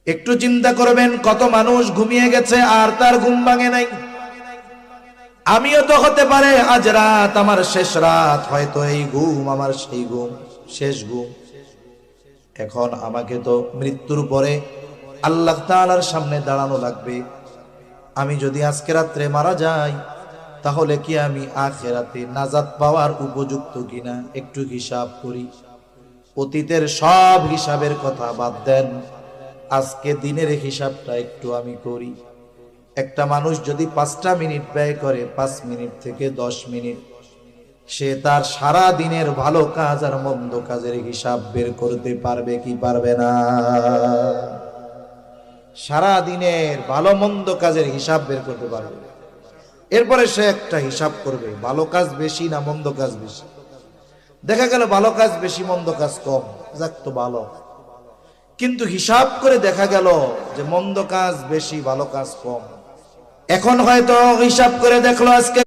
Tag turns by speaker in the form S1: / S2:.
S1: একটু চিন্তা করবেন, কত মানুষ ঘুমিয়ে গেছে আর তার ঘুম ভাঙে নাই। আমিও তো হতে পারে আজ রাত আমার শেষ রাত, হয়তো এই ঘুম আমার সেই ঘুম, শেষ ঘুম। এখন আমাকে তো মৃত্যুর পরে আল্লাহ তাআলার সামনে দাঁড়ানো লাগবে। আমি যদি আজকে রাত্রে মারা যাই, তাহলে কি আমি আখিরাতে নাজাত পাওয়ার উপযুক্ত কিনা একটু হিসাব করি। অতীতের সব হিসাবের কথা বাদ দেন, আজকে দিনের হিসাবটা একটু আমি করি। একটা মানুষ যদি 5টা মিনিট ব্যয় করে, 5 মিনিট থেকে 10 মিনিট, সে তার সারা দিনের ভালো কাজ আর মন্দ কাজের হিসাব বের করতে পারবে কি পারবে না? সারা দিনের ভালো মন্দ কাজের হিসাব বের করতে পারবে। এরপরে সে একটা হিসাব করবে, ভালো কাজ বেশি না মন্দ কাজ বেশি। দেখা গেল ভালো কাজ বেশি মন্দ কাজ কম, যাক তো ভালো। কিন্তু হিসাব করে দেখা গেল যে মন্দ কাজ বেশি ভালো কাজ কম। এখন হয়তো হিসাব করে দেখলো আজকে